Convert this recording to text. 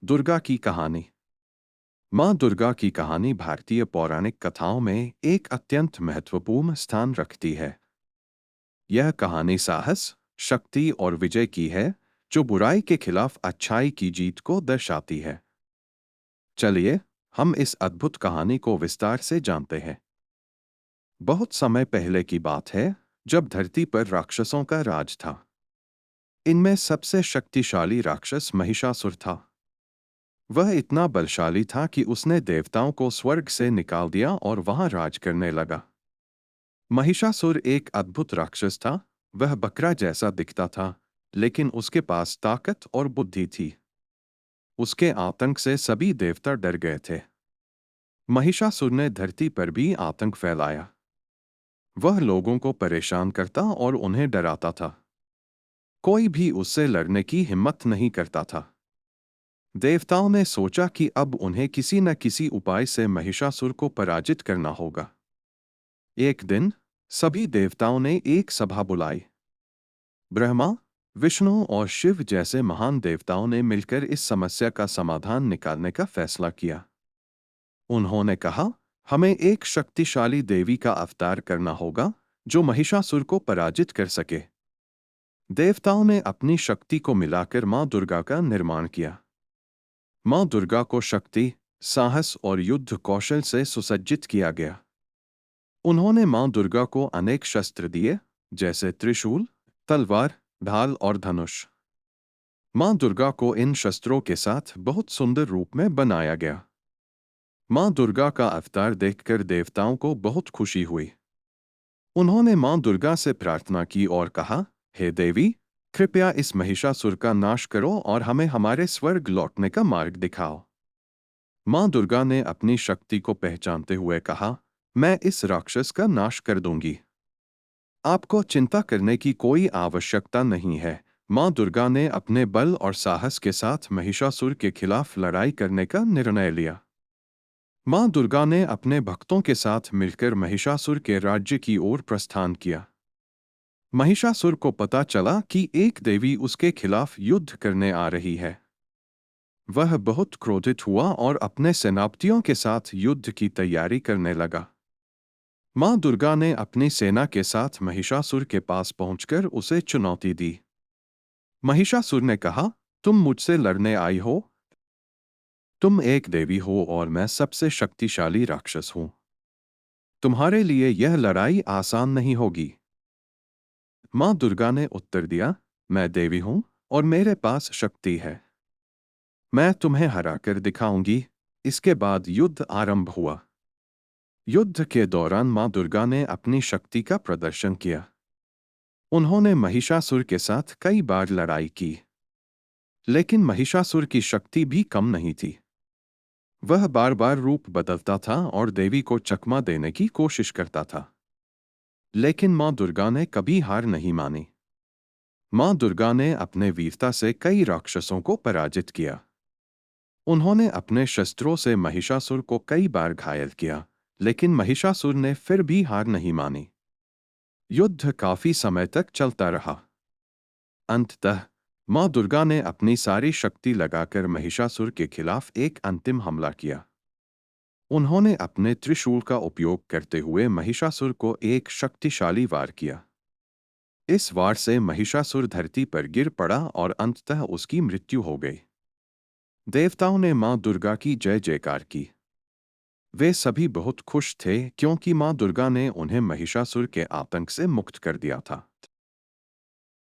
दुर्गा की कहानी। माँ दुर्गा की कहानी भारतीय पौराणिक कथाओं में एक अत्यंत महत्वपूर्ण स्थान रखती है। यह कहानी साहस, शक्ति और विजय की है, जो बुराई के खिलाफ अच्छाई की जीत को दर्शाती है। चलिए, हम इस अद्भुत कहानी को विस्तार से जानते हैं। बहुत समय पहले की बात है, जब धरती पर राक्षसों का राज था। इनमें सबसे शक्तिशाली राक्षस महिषासुर था। वह इतना बलशाली था कि उसने देवताओं को स्वर्ग से निकाल दिया और वहां राज करने लगा। महिषासुर एक अद्भुत राक्षस था। वह बकरा जैसा दिखता था, लेकिन उसके पास ताकत और बुद्धि थी। उसके आतंक से सभी देवता डर गए थे। महिषासुर ने धरती पर भी आतंक फैलाया। वह लोगों को परेशान करता और उन्हें डराता था। कोई भी उससे लड़ने की हिम्मत नहीं करता था। देवताओं ने सोचा कि अब उन्हें किसी न किसी उपाय से महिषासुर को पराजित करना होगा। एक दिन सभी देवताओं ने एक सभा बुलाई। ब्रह्मा, विष्णु और शिव जैसे महान देवताओं ने मिलकर इस समस्या का समाधान निकालने का फैसला किया। उन्होंने कहा, हमें एक शक्तिशाली देवी का अवतार करना होगा जो महिषासुर को पराजित कर सके। देवताओं ने अपनी शक्ति को मिलाकर माँ दुर्गा का निर्माण किया। माँ दुर्गा को शक्ति, साहस और युद्ध कौशल से सुसज्जित किया गया। उन्होंने माँ दुर्गा को अनेक शस्त्र दिए, जैसे त्रिशूल, तलवार, ढाल और धनुष। माँ दुर्गा को इन शस्त्रों के साथ बहुत सुंदर रूप में बनाया गया। माँ दुर्गा का अवतार देखकर देवताओं को बहुत खुशी हुई। उन्होंने माँ दुर्गा से प्रार्थना की और कहा, हे देवी, कृपया इस महिषासुर का नाश करो और हमें हमारे स्वर्ग लौटने का मार्ग दिखाओ। माँ दुर्गा ने अपनी शक्ति को पहचानते हुए कहा, मैं इस राक्षस का नाश कर दूंगी। आपको चिंता करने की कोई आवश्यकता नहीं है। माँ दुर्गा ने अपने बल और साहस के साथ महिषासुर के खिलाफ लड़ाई करने का निर्णय लिया। माँ दुर्गा ने अपने भक्तों के साथ मिलकर महिषासुर के राज्य की ओर प्रस्थान किया। महिषासुर को पता चला कि एक देवी उसके खिलाफ युद्ध करने आ रही है। वह बहुत क्रोधित हुआ और अपने सेनापतियों के साथ युद्ध की तैयारी करने लगा। माँ दुर्गा ने अपनी सेना के साथ महिषासुर के पास पहुंचकर उसे चुनौती दी। महिषासुर ने कहा, तुम मुझसे लड़ने आई हो? तुम एक देवी हो और मैं सबसे शक्तिशाली राक्षस हूं। तुम्हारे लिए यह लड़ाई आसान नहीं होगी। माँ दुर्गा ने उत्तर दिया, मैं देवी हूं और मेरे पास शक्ति है। मैं तुम्हें हराकर दिखाऊंगी। इसके बाद युद्ध आरंभ हुआ। युद्ध के दौरान माँ दुर्गा ने अपनी शक्ति का प्रदर्शन किया। उन्होंने महिषासुर के साथ कई बार लड़ाई की, लेकिन महिषासुर की शक्ति भी कम नहीं थी। वह बार बार रूप बदलता था और देवी को चकमा देने की कोशिश करता था। लेकिन माँ दुर्गा ने कभी हार नहीं मानी। माँ दुर्गा ने अपने वीरता से कई राक्षसों को पराजित किया। उन्होंने अपने शस्त्रों से महिषासुर को कई बार घायल किया, लेकिन महिषासुर ने फिर भी हार नहीं मानी। युद्ध काफी समय तक चलता रहा। अंततः माँ दुर्गा ने अपनी सारी शक्ति लगाकर महिषासुर के खिलाफ एक अंतिम हमला किया। उन्होंने अपने त्रिशूल का उपयोग करते हुए महिषासुर को एक शक्तिशाली वार किया। इस वार से महिषासुर धरती पर गिर पड़ा और अंततः उसकी मृत्यु हो गई। देवताओं ने माँ दुर्गा की जय जयकार की। वे सभी बहुत खुश थे क्योंकि माँ दुर्गा ने उन्हें महिषासुर के आतंक से मुक्त कर दिया था।